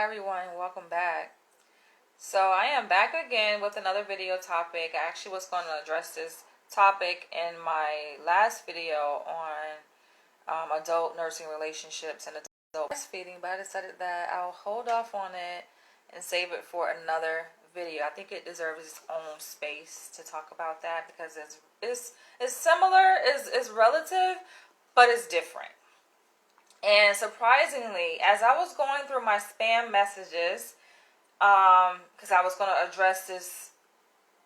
everyone, welcome back. So I am back again with another video topic. I actually was going to address this topic in my last video on adult nursing relationships and adult breastfeeding, but I decided that I'll hold off on it and save it for another video. I think it deserves its own space to talk about that because it's similar, is relative, but it's different. And surprisingly, as I was going through my spam messages, because I was going to address this,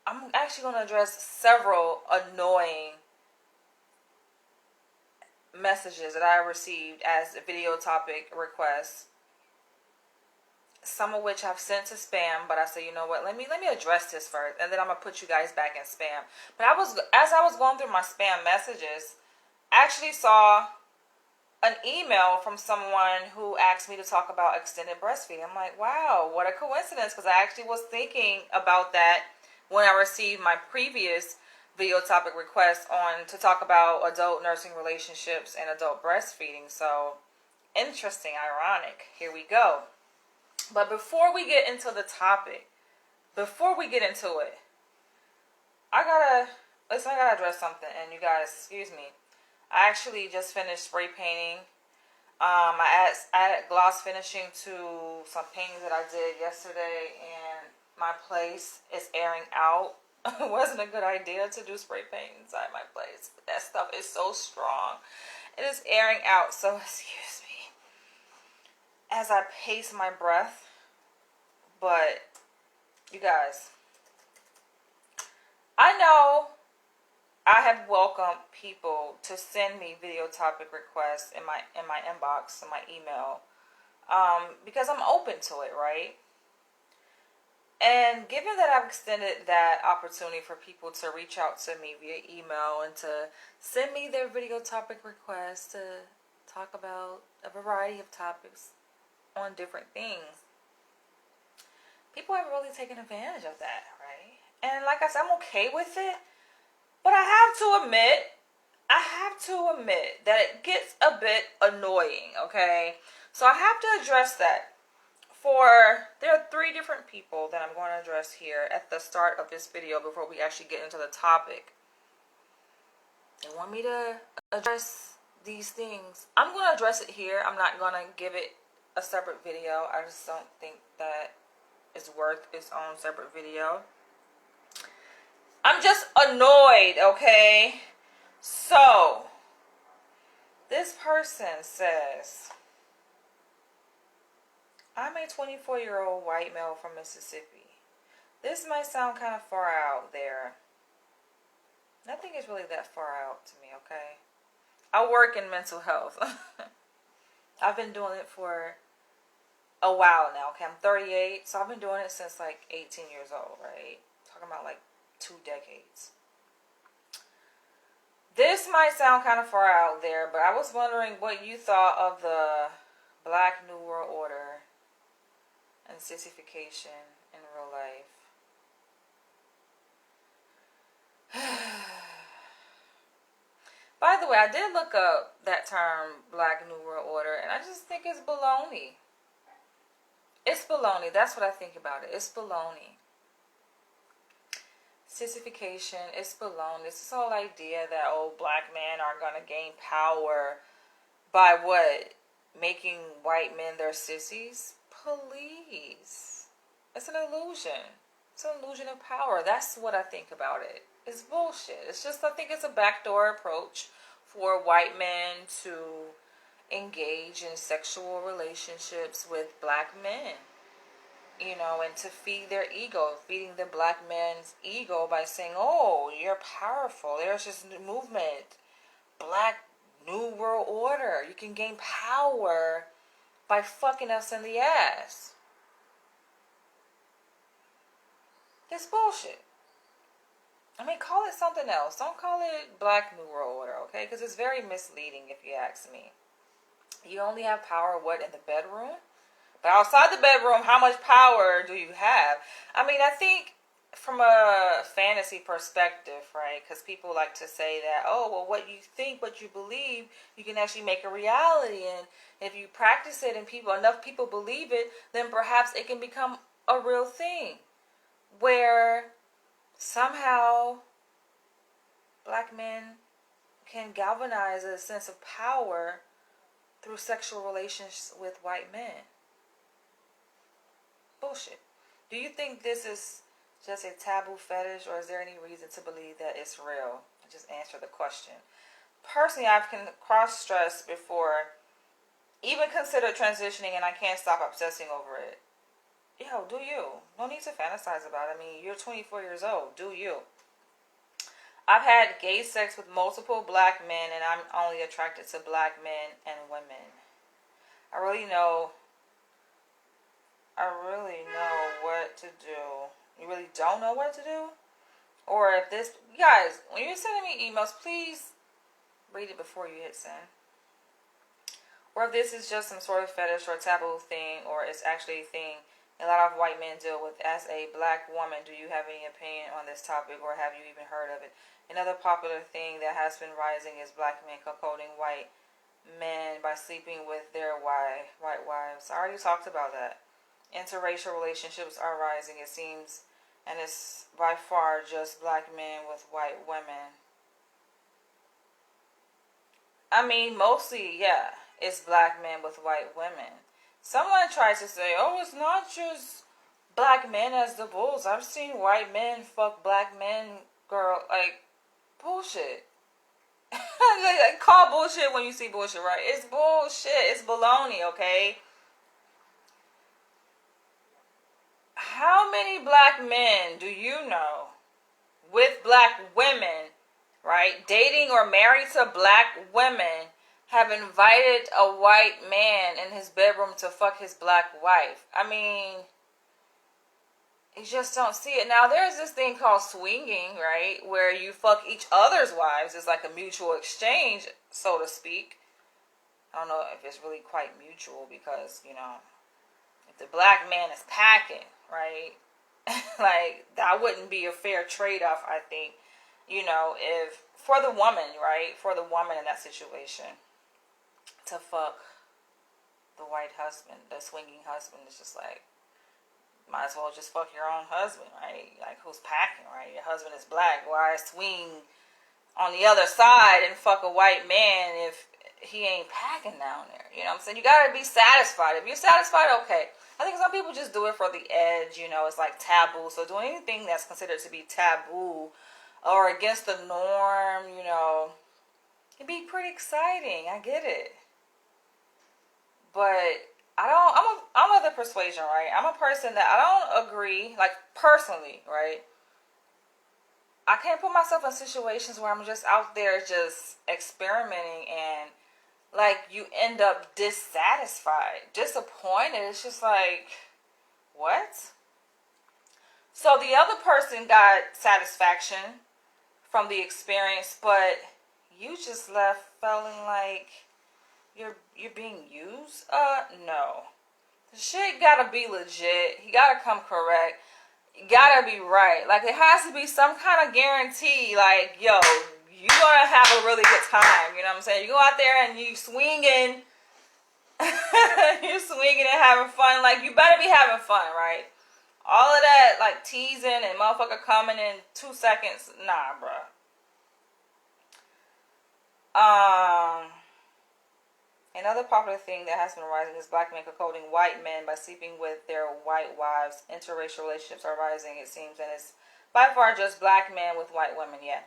I'm actually going to address several annoying messages that I received as video topic requests. Some of which I've sent to spam, but I said, you know what? Let me address this first, and then I'm gonna put you guys back in spam. But as I was going through my spam messages, I actually saw an email from someone who asked me to talk about extended breastfeeding. I'm like, wow, what a coincidence, because I actually was thinking about that when I received my previous video topic request on to talk about adult nursing relationships and adult breastfeeding. So interesting, ironic. Here we go. But before we get into the topic, I gotta address something. And you guys, excuse me. I actually just finished spray painting. I added gloss finishing to some paintings that I did yesterday, and my place is airing out. It wasn't a good idea to do spray paint inside my place. That stuff is so strong. It is airing out, so excuse me as I pace my breath. But you guys, I know I have welcomed people to send me video topic requests in my inbox, in my email, because I'm open to it, right? And given that I've extended that opportunity for people to reach out to me via email and to send me their video topic requests to talk about a variety of topics on different things, people have really taken advantage of that, right? And like I said, I'm okay with it. But I have to admit that it gets a bit annoying, okay? So I have to address that. There are 3 different people that I'm going to address here at the start of this video before we actually get into the topic. They want me to address these things. I'm going to address it here. I'm not going to give it a separate video. I just don't think that it's worth its own separate video. I'm just annoyed, okay? So, this person says, I'm a 24-year-old white male from Mississippi. This might sound kind of far out there. Nothing is really that far out to me, okay? I work in mental health. I've been doing it for a while now, okay? I'm 38, so I've been doing it since like 18 years old, right? Talking about like 2 decades. This might sound kind of far out there, but I was wondering what you thought of the Black New World Order and sissification in real life. By the way, I did look up that term, Black New World Order, and I just think it's baloney. It's baloney. That's what I think about it. It's baloney. Sissification, it's baloney. This whole idea that black men are gonna gain power by what? Making white men their sissies? Please. It's an illusion. It's an illusion of power. That's what I think about it. It's bullshit. It's just, I think it's a backdoor approach for white men to engage in sexual relationships with black men. You know, and to feed their ego, feeding the black man's ego by saying, oh, you're powerful. There's this new movement, Black New World Order. You can gain power by fucking us in the ass. It's bullshit. I mean, call it something else. Don't call it Black New World Order, okay? Because it's very misleading if you ask me. You only have power, what, in the bedroom? But outside the bedroom, how much power do you have? I mean, I think from a fantasy perspective, right? Because people like to say that, oh, well, what you think, what you believe, you can actually make a reality. And if you practice it and enough people believe it, then perhaps it can become a real thing where somehow black men can galvanize a sense of power through sexual relations with white men. Bullshit. Do you think this is just a taboo fetish, or is there any reason to believe that it's real? Just answer the question. Personally, I've cross-stressed before, even considered transitioning, and I can't stop obsessing over it. Yo, do you? No need to fantasize about it. I mean, you're 24 years old. Do you? I've had gay sex with multiple black men, and I'm only attracted to black men and women. I really know what to do. You really don't know what to do? Or if this, guys, when you're sending me emails, please read it before you hit send. Or if this is just some sort of fetish or taboo thing, or it's actually a thing a lot of white men deal with. As a black woman, do you have any opinion on this topic, or have you even heard of it? Another popular thing that has been rising is black men cuckolding white men by sleeping with their white wives. I already talked about that. Interracial relationships are rising, it seems, and it's by far just black men with white women. I mean, mostly, yeah, it's black men with white women. Someone tries to say, oh, it's not just black men as the bulls. I've seen white men fuck black men, girl. Like, bullshit. Call bullshit when you see bullshit, right? It's bullshit. It's baloney, okay? How many black men do you know with black women, right, dating or married to black women, have invited a white man in his bedroom to fuck his black wife? I mean, you just don't see it. Now, there's this thing called swinging, right, where you fuck each other's wives. It's like a mutual exchange, so to speak. I don't know if it's really quite mutual because, if the black man is packing, right, like, that wouldn't be a fair trade-off, I think, if, for the woman, right, for the woman in that situation, to fuck the white husband, the swinging husband, is just like, might as well just fuck your own husband, right? Like, who's packing, right? Your husband is black. Why swing on the other side and fuck a white man if he ain't packing down there? You know what I'm saying? You gotta be satisfied. If you're satisfied, okay. I think some people just do it for the edge, it's like taboo. So doing anything that's considered to be taboo or against the norm, it'd be pretty exciting. I get it. But I'm of the persuasion, right? I'm a person that I don't agree, like, personally, right? I can't put myself in situations where I'm just out there just experimenting and, like, you end up dissatisfied, disappointed. It's just like, what? So the other person got satisfaction from the experience, but you just left feeling like you're being used? No. The shit gotta be legit. He gotta come correct. You gotta be right. Like, it has to be some kind of guarantee. Like, yo, you gonna have a really good time. You know what I'm saying? You go out there and you swinging. You're swinging and having fun. Like, you better be having fun, right? All of that, like, teasing and motherfucker coming in 2 seconds. Nah, bruh. Another popular thing that has been rising is black men cuckolding white men by sleeping with their white wives. Interracial relationships are rising, it seems, and it's by far just black men with white women, yeah.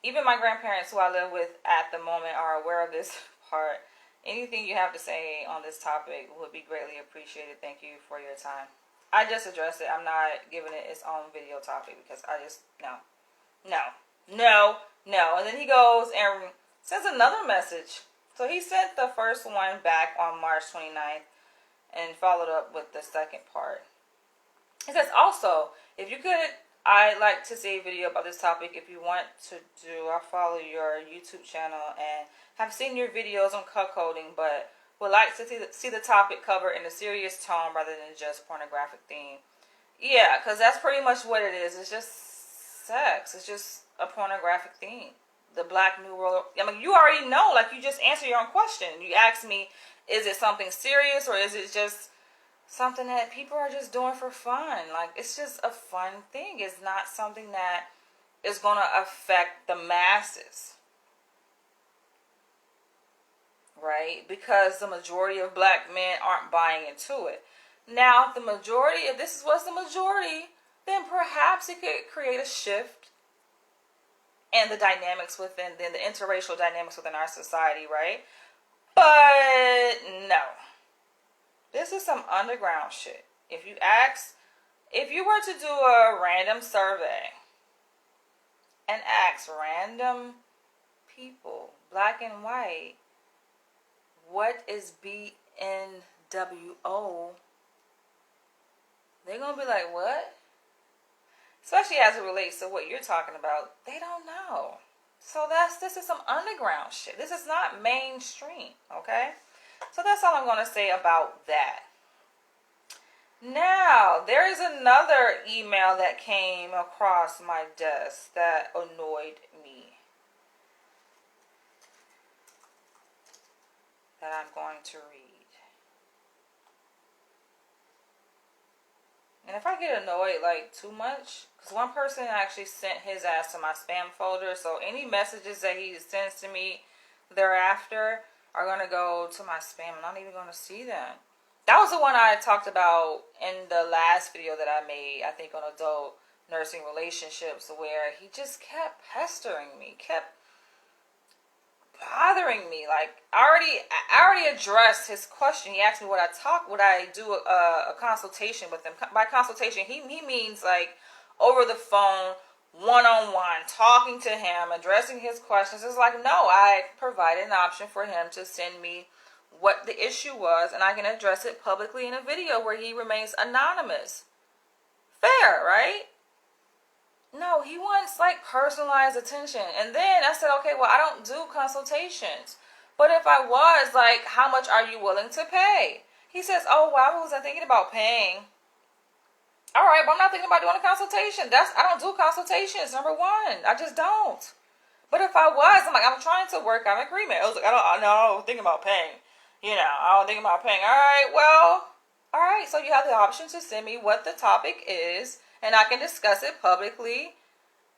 Even my grandparents, who I live with at the moment, are aware of this part. Anything you have to say on this topic would be greatly appreciated. Thank you for your time. I just addressed it. I'm not giving it its own video topic because I just, no. And then he goes and sends another message. So he sent the first one back on March 29th and followed up with the second part. He says, also, if you could, I'd like to see a video about this topic. If you want to do, I'll follow your YouTube channel and have seen your videos on cuckolding, but would like to see the topic covered in a serious tone rather than just pornographic theme. Yeah, because that's pretty much what it is. It's just sex. It's just a pornographic theme. The Black New World. I mean, you already know. Like, you just answered your own question. You asked me, is it something serious or is it just something that people are just doing for fun? Like, it's just a fun thing. It's not something that is going to affect the masses. Right? Because the majority of black men aren't buying into it. Now, if the majority, if this was the majority, then perhaps it could create a shift in the dynamics within, then the interracial dynamics within our society, right? But no. This is some underground shit. If you were to do a random survey and ask random people, black and white, what is BNWO? They're going to be like, what? Especially as it relates to what you're talking about. They don't know. So this is some underground shit. This is not mainstream, okay? So that's all I'm going to say about that. Now, there is another email that came across my desk that annoyed me, that I'm going to read. And if I get annoyed like too much, because one person actually sent his ass to my spam folder, so any messages that he sends to me thereafter are going to go to my spam. I'm not even going to see them. That was the one I talked about in the last video that I made, I think on adult nursing relationships, where he just kept pestering me, kept bothering me. Like, I already addressed his question. He asked me would I do a consultation with him. By consultation, he means like over the phone, one-on-one, talking to him, addressing his questions. It's like, no, I provided an option for him to send me what the issue was, and I can address it publicly in a video where he remains anonymous. Fair, right? No, he wants like personalized attention. And then I said, okay, well, I don't do consultations. But if I was, like, how much are you willing to pay? He says, oh, well, I wasn't thinking about paying. All right, but I'm not thinking about doing a consultation. I don't do consultations, number one. I just don't. But if I was, I'm trying to work out an agreement. I was like, I don't think about paying. I don't think about paying. All right, so you have the option to send me what the topic is, and I can discuss it publicly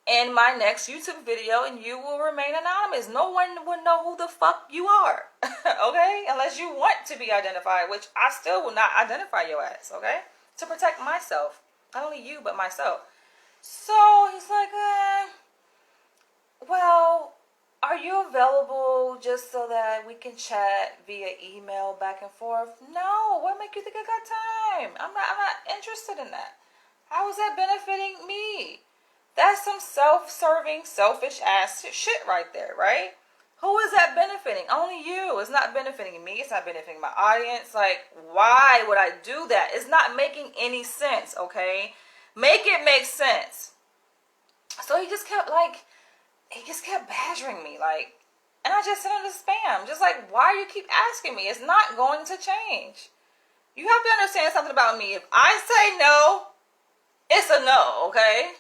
in my next YouTube video, and you will remain anonymous. No one will know who the fuck you are, okay? Unless you want to be identified, which I still will not identify your ass, okay? To protect myself. Not only you, but myself. So he's like, well, are you available just so that we can chat via email back and forth? No, what make you think I got time? I'm not interested in that. How is that benefiting me? That's some self-serving, selfish ass shit right there, right? Who is that benefiting? Only you. It's not benefiting me. It's not benefiting my audience. Like, why would I do that? It's not making any sense, okay? Make it make sense. So he just kept badgering me, like, and I just sent him to spam. Just like, why do you keep asking me? It's not going to change. You have to understand something about me. If I say no, it's a no, okay?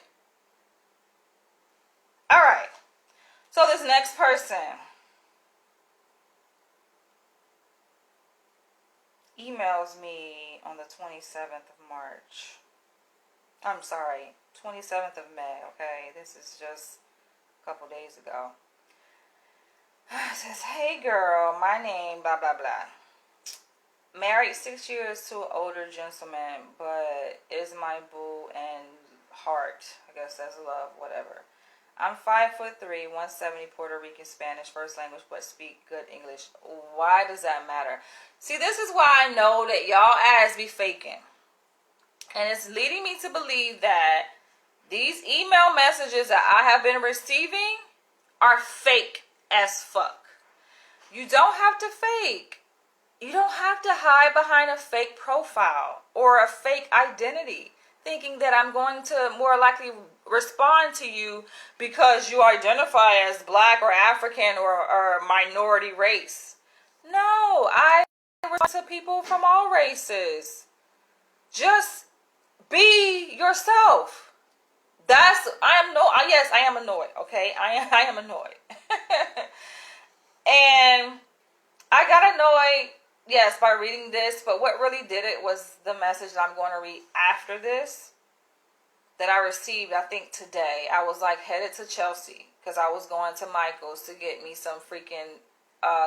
All right. So this next person emails me on the 27th of March. I'm sorry, 27th of May, okay? This is just a couple days ago. It says, hey girl, my name, blah, blah, blah. Married 6 years to an older gentleman, but is my boo and heart. I guess that's love, whatever. I'm 5'3", 170, Puerto Rican, Spanish, first language, but speak good English. Why does that matter? See, this is why I know that y'all ass be faking. And it's leading me to believe that these email messages that I have been receiving are fake as fuck. You don't have to fake. You don't have to hide behind a fake profile or a fake identity, thinking that I'm going to more likely respond to you because you identify as black or African or minority race. No, I respond to people from all races. Just Be yourself. Yes, I am annoyed. Okay, I am annoyed. And I got annoyed, yes, by reading this, but what really did it was the message that I'm going to read after this that I received, I think today. I was like headed to Chelsea because I was going to Michael's to get me some freaking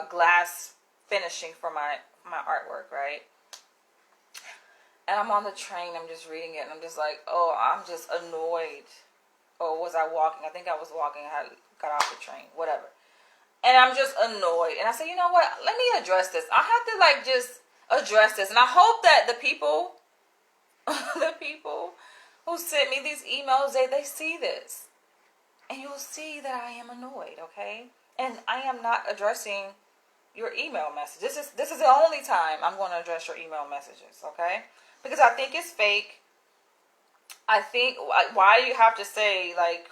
glass finishing for my artwork, right? And I'm on the train, I'm just reading it, and I'm just like, oh, I'm just annoyed. Or was I walking? I think I was walking. I got off the train, whatever. And I'm just annoyed. And I said, you know what? Let me address this. I have to like just address this. And I hope that the people, the people who sent me these emails, they see this. And you'll see that I am annoyed, okay? And I am not addressing your email message. This is the only time I'm going to address your email messages, okay? Because I think it's fake. I think, why do you have to say, like,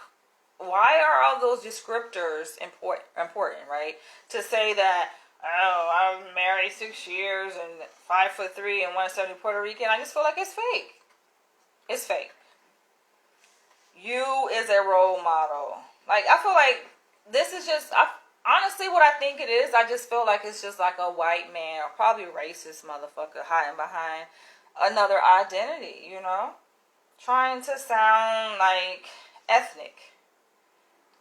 why are all those descriptors important, right? To say that, oh, I'm married 6 years and 5'3" and 170 Puerto Rican, I just feel like it's fake. It's fake. You is a role model. Like, I feel like this is just, honestly, what I think it is, I just feel like it's just like a white man, or probably racist motherfucker hiding behind another identity, you know? Trying to sound like ethnic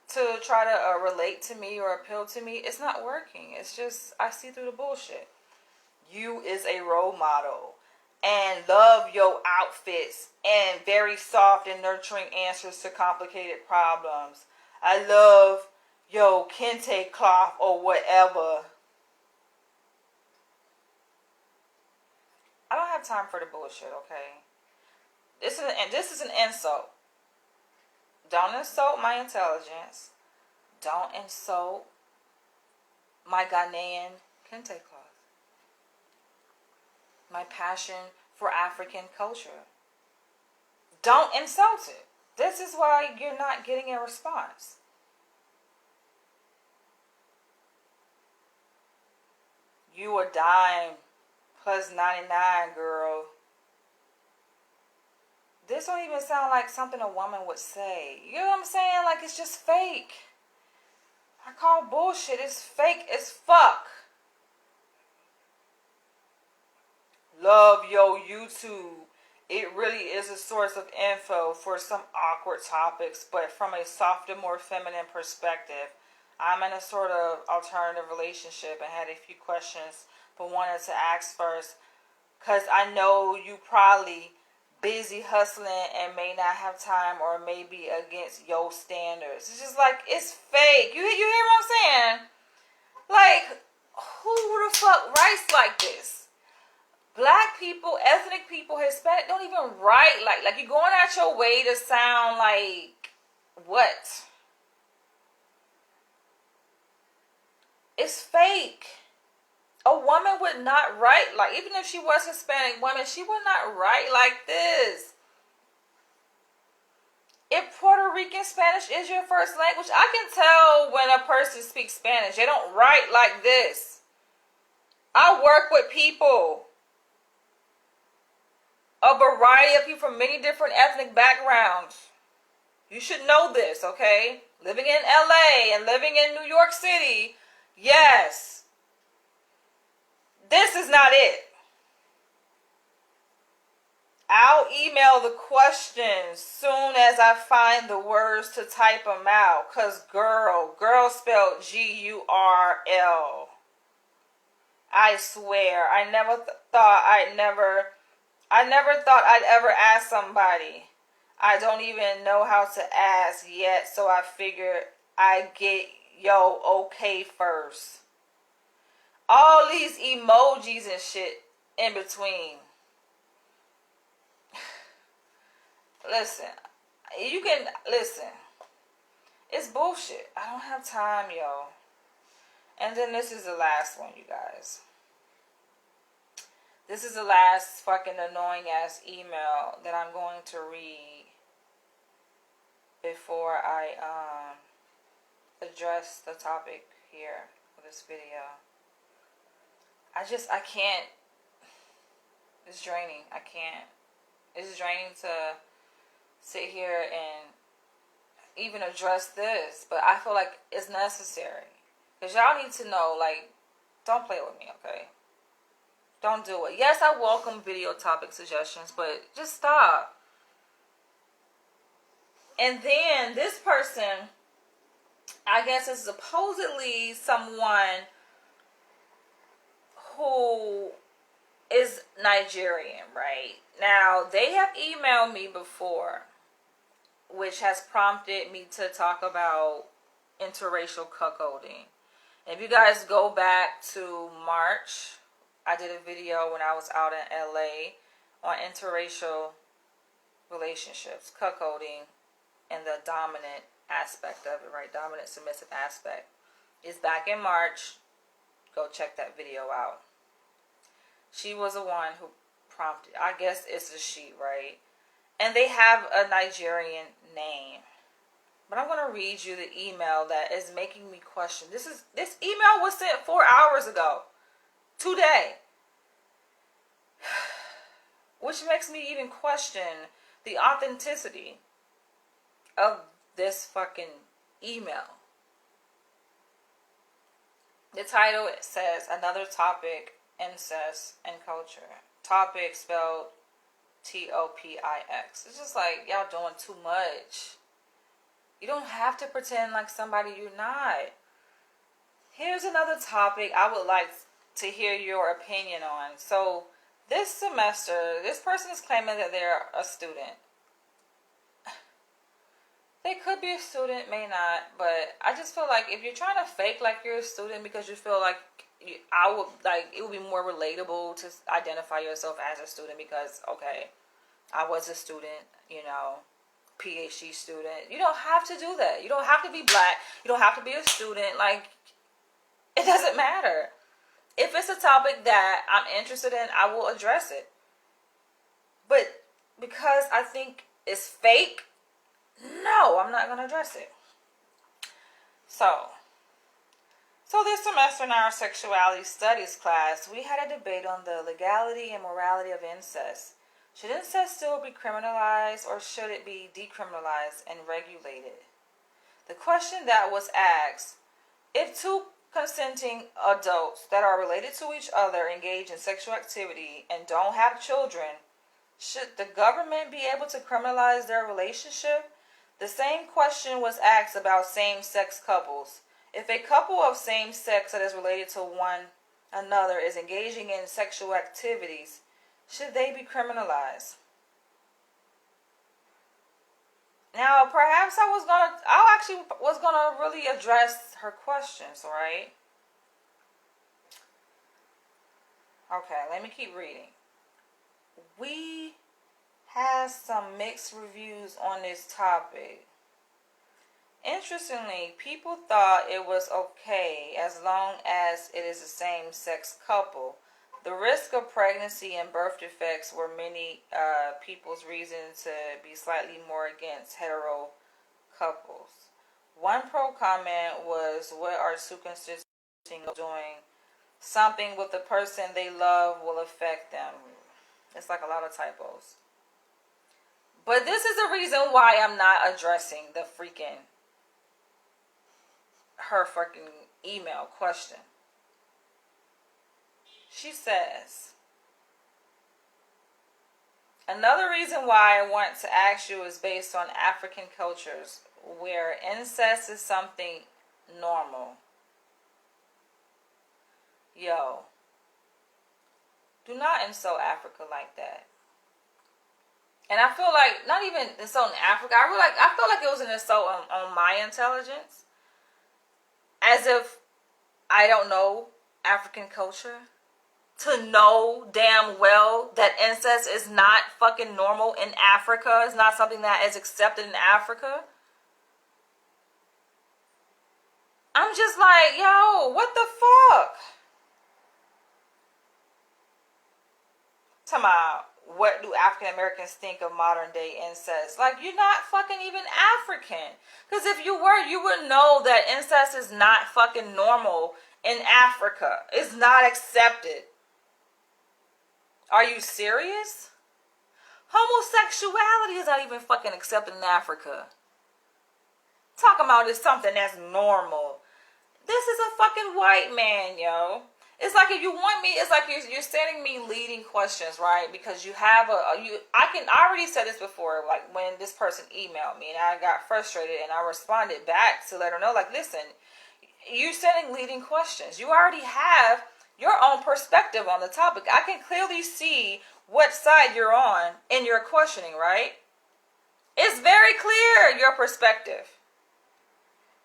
to try to relate to me or appeal to me. It's not working. It's just, I see through the bullshit. You is a role model and love your outfits and very soft and nurturing answers to complicated problems. I love your kente cloth or whatever. I don't have time for the bullshit, okay? This is an insult. Don't insult my intelligence. Don't insult my Ghanaian kente cloth. My passion for African culture. Don't insult it. This is why you're not getting a response. You a dime plus 99, girl. This don't even sound like something a woman would say. You know what I'm saying? Like, it's just fake. I call bullshit. It's fake as fuck. Love your YouTube. It really is a source of info for some awkward topics, but from a softer, more feminine perspective. I'm in a sort of alternative relationship and had a few questions, but wanted to ask first, because I know you probably busy hustling and may not have time or may be against your standards. It's just like, it's fake. You hear what I'm saying? Like, who the fuck writes like this? Black people, ethnic people, Hispanic don't even write like you're going out your way to sound like what? It's fake. A woman would not write like, even if she was Hispanic woman, she would not write like this. If Puerto Rican Spanish is your first language, I can tell when a person speaks Spanish. They don't write like this. I work with people, a variety of people from many different ethnic backgrounds. You should know this, okay? Living in LA and living in New York City, yes. This is not it. I'll email the questions soon as I find the words to type them out. Because girl spelled G-U-R-L. I swear, I never thought I'd ever ask somebody. I don't even know how to ask yet, so I figured I'd get yo okay first. All these emojis and shit in between. Listen, you can listen. It's bullshit. I don't have time, yo. And then this is the last one, you guys. This is the last fucking annoying ass email that I'm going to read before I address the topic here for this video. I can't. It's draining. I can't. It's draining to sit here and even address this, but I feel like it's necessary. Because y'all need to know, like, don't play with me, okay? Don't do it. Yes, I welcome video topic suggestions, but just stop. And then this person, I guess, is supposedly someone who is Nigerian, right? Now, they have emailed me before, which has prompted me to talk about interracial cuckolding. If you guys go back to March, I did a video when I was out in LA on interracial relationships, cuckolding, and the dominant aspect of it, right? Dominant, submissive aspect. It's back in March. Go check that video out. She was the one who prompted. I guess it's a she, right? And they have a Nigerian name. But I'm going to read you the email that is making me question. This email was sent 4 hours ago. Today. Which makes me even question the authenticity of this fucking email. The title, it says, another topic, incest and culture. Topic spelled Topix. It's just like, y'all doing too much. You don't have to pretend like somebody you're not. Here's another topic I would like to hear your opinion on. So, this semester, this person is claiming that they're a student. They could be a student, may not, but I just feel like if you're trying to fake like you're a student because you feel like it would be more relatable to identify yourself as a student because, okay, I was a student, PhD student. You don't have to do that. You don't have to be black. You don't have to be a student. Like, it doesn't matter. If it's a topic that I'm interested in, I will address it. But because I think it's fake, no, I'm not going to address it. So this semester in our sexuality studies class, we had a debate on the legality and morality of incest. Should incest still be criminalized or should it be decriminalized and regulated? The question that was asked, if two consenting adults that are related to each other engage in sexual activity and don't have children, should the government be able to criminalize their relationship? The same question was asked about same-sex couples. If a couple of same sex that is related to one another is engaging in sexual activities, should they be criminalized? Now, perhaps I actually was gonna really address her questions, right? Okay, let me keep reading. We have some mixed reviews on this topic. Interestingly, people thought it was okay as long as it is a same-sex couple. The risk of pregnancy and birth defects were many people's reason to be slightly more against hetero couples. One pro comment was, what are two constituting doing? Something with the person they love will affect them. It's like a lot of typos. But this is the reason why I'm not addressing her freaking email question. She says, another reason why I want to ask you is based on African cultures where incest is something normal. Yo, do not insult Africa like that. And I feel like, not even insulting Africa, I feel like it was an insult on my intelligence. As if I don't know African culture. To know damn well that incest is not fucking normal in Africa. It's not something that is accepted in Africa. I'm just like, yo, what the fuck? Talking about, what do African Americans think of modern day incest? Like, you're not fucking even African. Because if you were, you would know that incest is not fucking normal in Africa. It's not accepted. Are you serious? Homosexuality is not even fucking accepted in Africa. Talking about it's something that's normal. This is a fucking white man, yo. It's like if you want me, it's like you're sending me leading questions, right? Because you have I already said this before, like when this person emailed me and I got frustrated and I responded back to let her know, like, listen, you're sending leading questions. You already have your own perspective on the topic. I can clearly see what side you're on in your questioning, right? It's very clear, your perspective.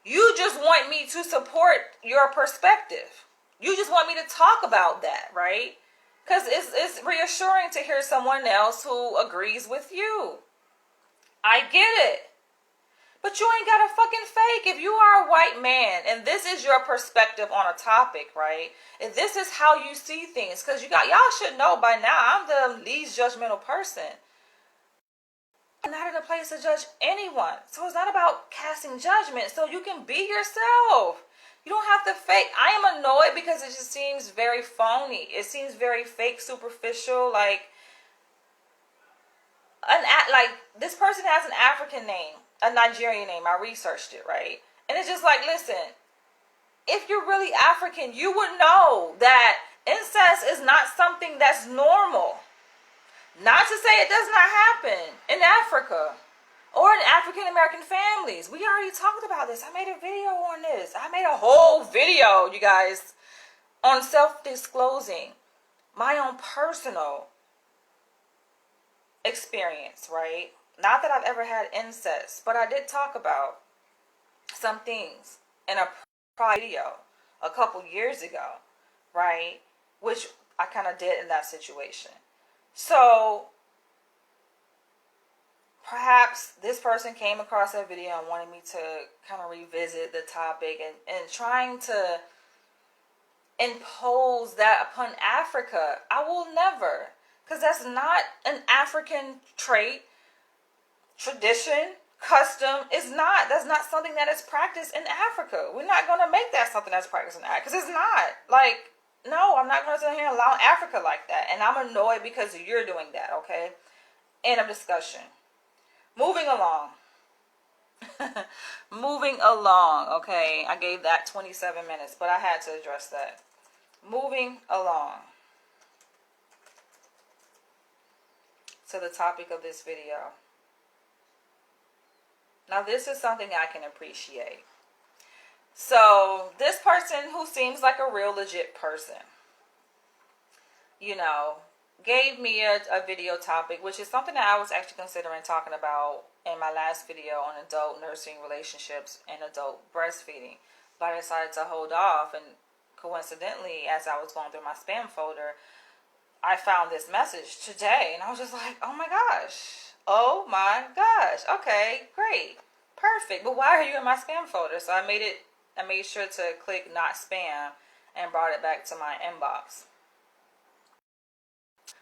You just want me to support your perspective. You just want me to talk about that, right? Because it's reassuring to hear someone else who agrees with you. I get it. But you ain't got to fucking fake. If you are a white man and this is your perspective on a topic, right? And this is how you see things. Because y'all should know by now, I'm the least judgmental person. I'm not in a place to judge anyone. So it's not about casting judgment. So you can be yourself. You don't have to fake. I am annoyed because it just seems very phony. It seems very fake, superficial. Like this person has an African name, a Nigerian name. I researched it, right? And it's just like, listen, if you're really African, you would know that incest is not something that's normal. Not to say it does not happen in Africa or in African American families. We already talked about this. I made a video on this. I made a whole video, you guys, on self-disclosing my own personal experience, right? Not that I've ever had incest, but I did talk about some things in a prior video a couple years ago, right? Which I kind of did in that situation. So perhaps this person came across that video and wanted me to kind of revisit the topic and trying to impose that upon Africa. I will never, because that's not an African trait, tradition, custom. That's not something that is practiced in Africa. We're not going to make that something that's practiced in Africa, because it's not. Like, no, I'm not going to sit here and allow Africa like that. And I'm annoyed because you're doing that, okay? End of discussion. Moving along. Moving along, okay? I gave that 27 minutes, but I had to address that. Moving along to the topic of this video. Now, this is something I can appreciate. So, this person who seems like a real legit person, gave me a video topic, which is something that I was actually considering talking about in my last video on adult nursing relationships and adult breastfeeding. But I decided to hold off, and coincidentally, as I was going through my spam folder, I found this message today, and I was just like, oh my gosh. Oh my gosh. Okay, great. Perfect. But why are you in my spam folder? So I made sure to click not spam and brought it back to my inbox.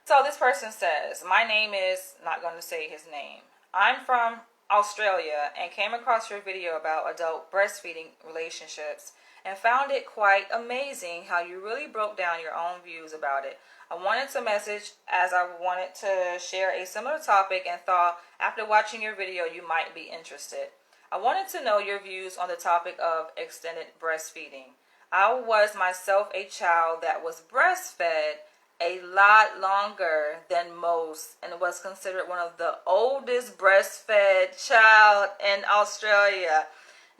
So this person says, my name is, not going to say his name. I'm from Australia and came across your video about adult breastfeeding relationships and found it quite amazing how you really broke down your own views about it. I wanted to message as I wanted to share a similar topic and thought after watching your video you might be interested. I wanted to know your views on the topic of extended breastfeeding. I was myself a child that was breastfed a lot longer than most and was considered one of the oldest breastfed child in Australia.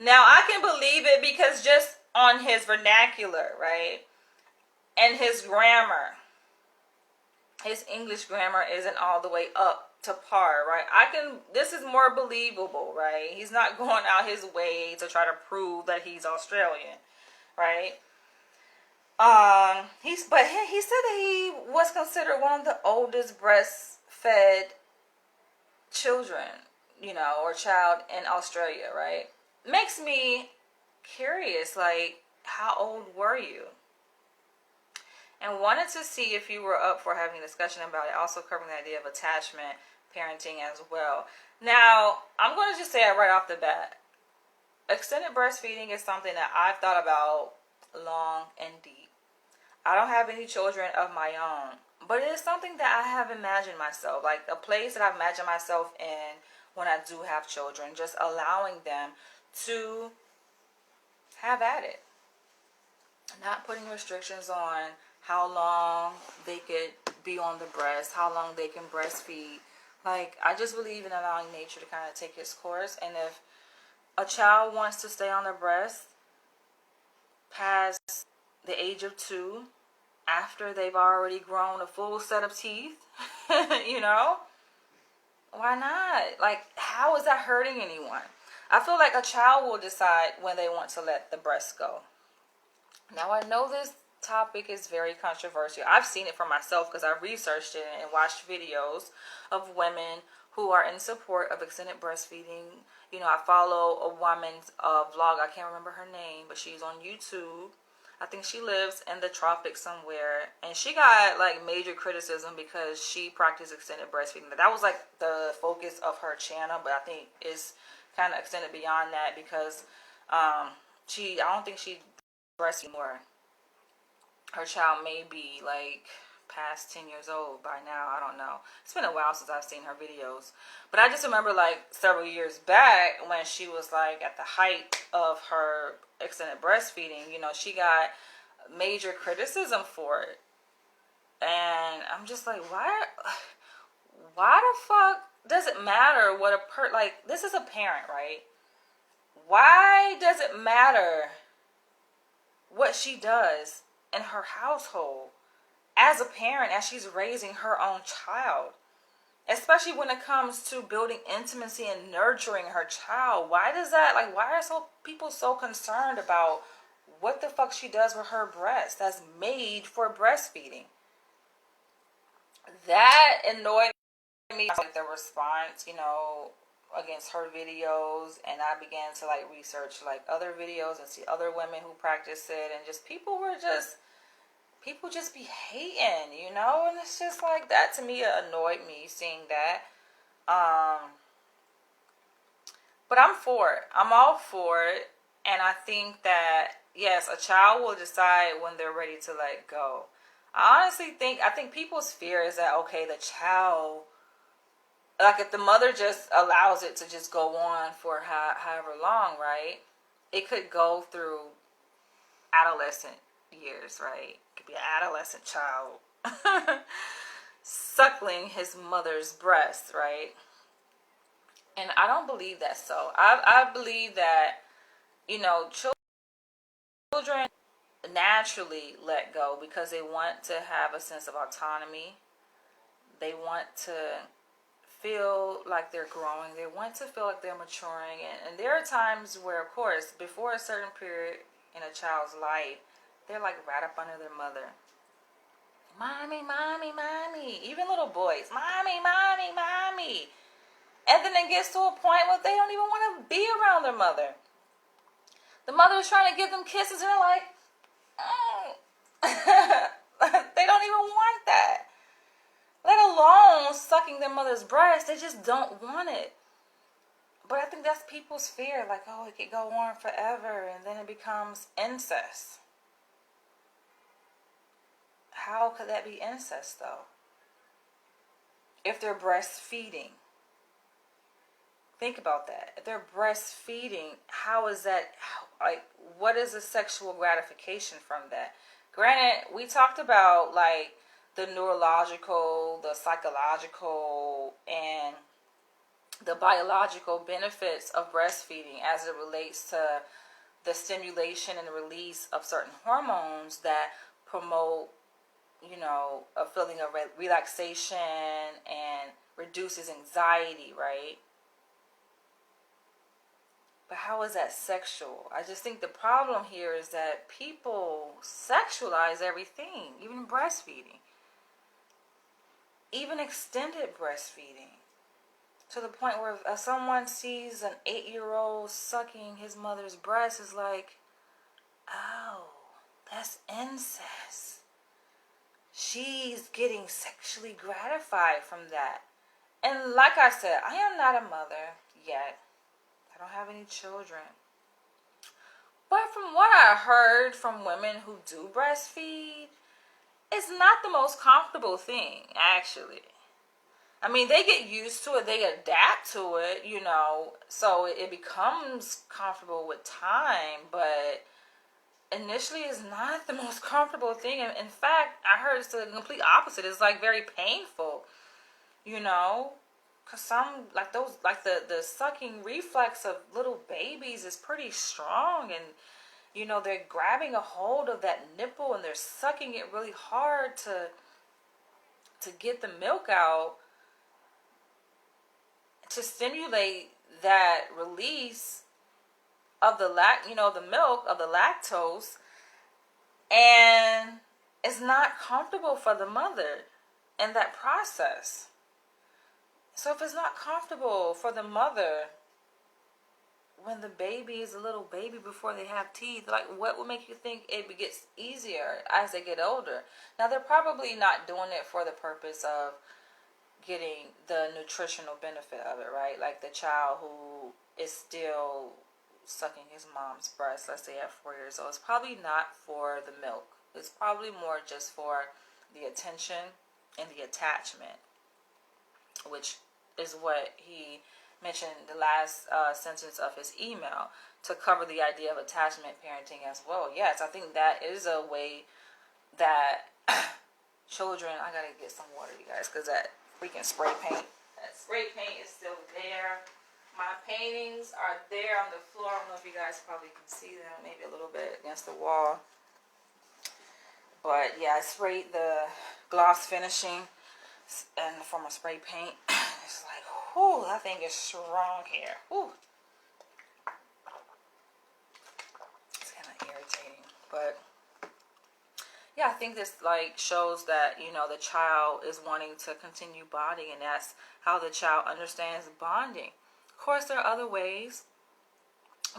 Now I can believe it because just on his vernacular, right, and his grammar, his English grammar isn't all the way up to par, right? This is more believable, right? He's not going out his way to try to prove that he's Australian, right? He said that he was considered one of the oldest breastfed children, or child in Australia, right? Makes me curious, like, how old were you? And wanted to see if you were up for having a discussion about it, also covering the idea of attachment parenting as well. Now, I'm going to just say it right off the bat. Extended breastfeeding is something that I've thought about long and deep. I don't have any children of my own, But it is something that I have imagined myself, like a place that I've imagined myself in when I do have children, just allowing them to have at it. Not putting restrictions on how long they could be on the breast, how long they can breastfeed. Like, I just believe in allowing nature to kind of take its course. And if a child wants to stay on the breast past the age of 2, after they've already grown a full set of teeth, you know, why not? Like, how is that hurting anyone? I feel like a child will decide when they want to let the breast go. Now, I know this topic is very controversial. I've seen it for myself because I researched it and watched videos of women who are in support of extended breastfeeding. You know, I follow a woman's vlog. I can't remember her name, but she's on YouTube. I think she lives in the tropics somewhere, and she got like major criticism because she practiced extended breastfeeding. That was like the focus of her channel, but I think it's kind of extended beyond that because I don't think she breastfeeds anymore. Her child may be like past 10 years old by now. I don't know. It's been a while since I've seen her videos. But I just remember like several years back when she was like at the height of her extended breastfeeding, you know, she got major criticism for it. And I'm just like, why the fuck does it matter what like, this is a parent, right? Why does it matter what she does in her household as a parent, as she's raising her own child, especially when it comes to building intimacy and nurturing her child? Why does that, like, why are people so concerned about what the fuck she does with her breast that's made for breastfeeding? That annoyed me, like the response, you know, against her videos. And I began to like research like other videos and see other women who practice it, and just people just be hating, you know. And it's just like, that to me annoyed me, seeing that. But I'm for it. I'm all for it. And I think that, yes, a child will decide when they're ready to let go. I think people's fear is that, okay, the child, like if the mother just allows it to just go on for however long, right? It could go through adolescent years, right? It could be an adolescent child suckling his mother's breast, right? And I don't believe that. So I believe that, you know, children naturally let go because they want to have a sense of autonomy. They want to feel like they're growing. They want to feel like they're maturing. And there are times where, of course, before a certain period in a child's life, they're like right up under their mother. Mommy, mommy, mommy. Even little boys, mommy, mommy, mommy. And then it gets to a point where they don't even want to be around their mother. The mother is trying to give them kisses, and they're like, they don't even want that. Let alone sucking their mother's breast. They just don't want it. But I think that's people's fear. Like, oh, it could go on forever, and then it becomes incest. How could that be incest, though? If they're breastfeeding. Think about that. If they're breastfeeding, how is that, like, what is the sexual gratification from that? Granted, we talked about, like, the neurological, the psychological, and the biological benefits of breastfeeding as it relates to the stimulation and the release of certain hormones that promote, you know, a feeling of relaxation and reduces anxiety, right? But how is that sexual? I just think the problem here is that people sexualize everything, even breastfeeding, even extended breastfeeding, to the point where if someone sees an 8-year-old sucking his mother's breast, is like, oh, that's incest. She's getting sexually gratified from that. And like I said, I am not a mother yet. I don't have any children. But from what I heard from women who do breastfeed, it's not the most comfortable thing, actually. I mean, they get used to it, they adapt to it, you know, so it becomes comfortable with time, but initially it's not the most comfortable thing. In fact, I heard it's the complete opposite. It's like very painful, you know, because some, like those, like the sucking reflex of little babies is pretty strong, and you know, they're grabbing a hold of that nipple and they're sucking it really hard to get the milk out, to stimulate that release of the the milk, of the lactose. And it's not comfortable for the mother in that process. So if it's not comfortable for the mother when the baby is a little baby before they have teeth, like, what would make you think it gets easier as they get older? Now, they're probably not doing it for the purpose of getting the nutritional benefit of it, right? Like the child who is still sucking his mom's breast, let's say at 4 years old, it's probably not for the milk. It's probably more just for the attention and the attachment, which is what he mentioned the last sentence of his email, to cover the idea of attachment parenting as well. Yes, I think that is a way that children, I gotta get some water, you guys, because that freaking spray paint, is still there. My paintings are there on the floor. I don't know if you guys probably can see them, maybe a little bit against the wall. But yeah, I sprayed the gloss finishing in the form of spray paint. It's like, whew, that thing is strong here. Whew. It's kind of irritating, but yeah, I think this like shows that, you know, the child is wanting to continue bonding, and that's how the child understands bonding. Of course, there are other ways,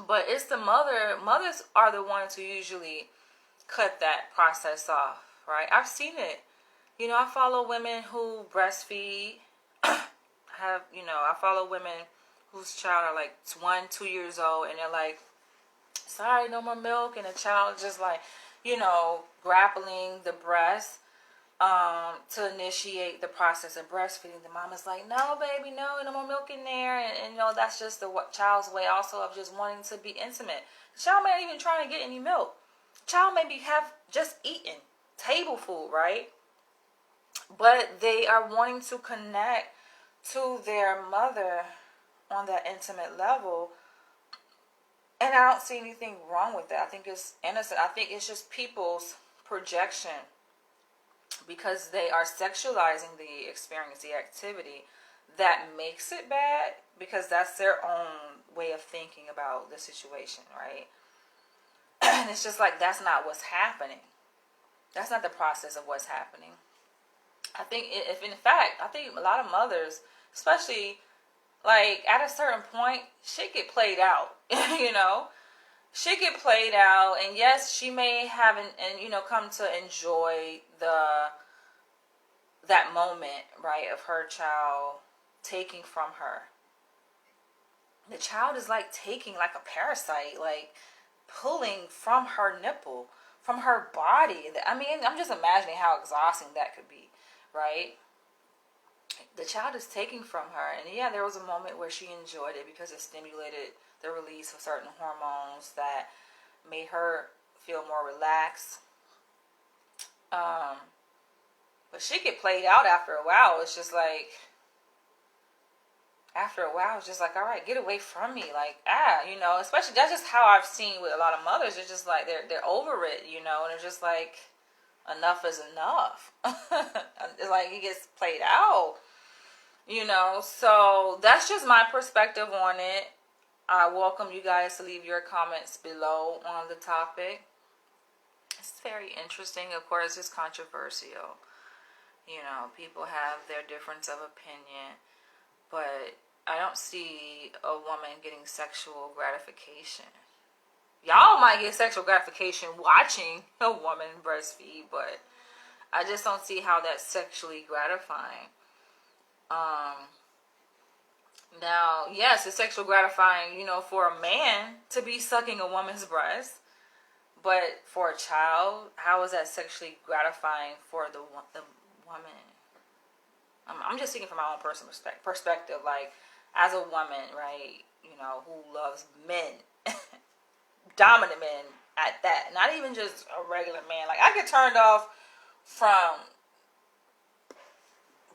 but it's the mother. Mothers are the ones who usually cut that process off, right? I've seen it. You know, I follow women who breastfeed. I follow women whose child are like 1-2 years old, and they're like, sorry, no more milk, and the child just like, grappling the breast to initiate the process of breastfeeding. The mom is like, no, baby, no more milk in there. And that's just the child's way also of just wanting to be intimate. The child may not even trying to get any milk. The child maybe have just eaten table food, right? But they are wanting to connect to their mother on that intimate level. And I don't see anything wrong with that. I think it's innocent. I think it's just people's projection, because they are sexualizing the experience, the activity, that makes it bad, because that's their own way of thinking about the situation, right? And it's just like, that's not what's happening. That's not the process of what's happening. I think I think a lot of mothers, especially like at a certain point, shit get played out, shit get played out. And yes, she may have come to enjoy that moment, right, of her child taking from her. The child is like taking, like a parasite, like pulling from her nipple, from her body. I mean, I'm just imagining how exhausting that could be, right? The child is taking from her. And yeah, there was a moment where she enjoyed it because it stimulated the release of certain hormones that made her feel more relaxed. But shit get played out after a while. It's just like, after a while, it's just like, all right, get away from me. Like, especially, that's just how I've seen with a lot of mothers. It's just like, they're over it, and they're just like, enough is enough. It's like, it gets played out, so that's just my perspective on it. I welcome you guys to leave your comments below on the topic. It's very interesting. Of course, it's controversial. People have their difference of opinion, but I don't see a woman getting sexual gratification. Y'all might get sexual gratification watching a woman breastfeed, but I just don't see how that's sexually gratifying. Now, yes, it's sexual gratifying, for a man to be sucking a woman's breast, But for a child, how is that sexually gratifying for the woman? I'm just speaking from my own personal perspective. Like, as a woman, right, you know, who loves men, dominant men at that, not even just a regular man. Like, I get turned off from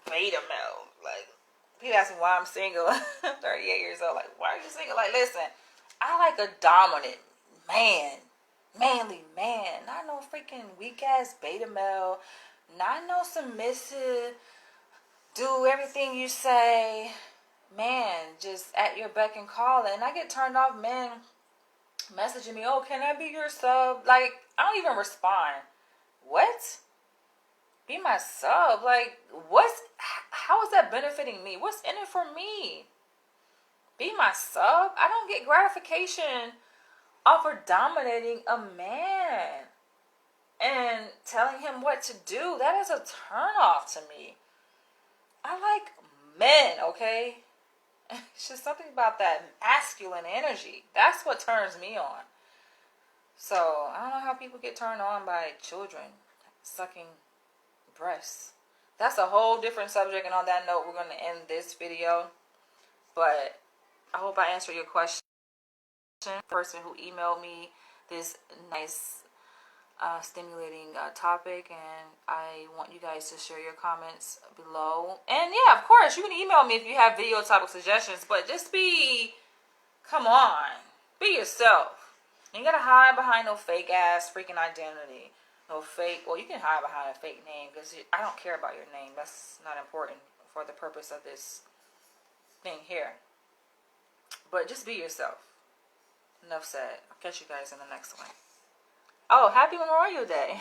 beta male. Like, people ask me why I'm single. I'm 38 years old. Like, why are you single? Like, listen, I like a dominant man. Manly man. Not no freaking weak ass beta male. Not no submissive. Do everything you say. Man, just at your beck and call. And I get turned off men messaging me, oh, can I be your sub? Like, I don't even respond. What? Be my sub? Like, how is that benefiting me? What's in it for me? Be my sub? I don't get gratification off of dominating a man and telling him what to do. That is a turnoff to me. I like men, okay? It's just something about that masculine energy. That's what turns me on. So, I don't know how people get turned on by children sucking breasts. That's a whole different subject, and on that note, we're going to end this video. But I hope I answered your question. Person who emailed me this nice stimulating topic, and I want you guys to share your comments below. And yeah, of course, you can email me if you have video topic suggestions, but just come on, be yourself. You gotta hide behind no fake ass freaking identity. No fake, well, you can hide behind a fake name, because I don't care about your name. That's not important for the purpose of this thing here. But just be yourself. Enough said. I'll catch you guys in the next one. Oh, happy Memorial Day.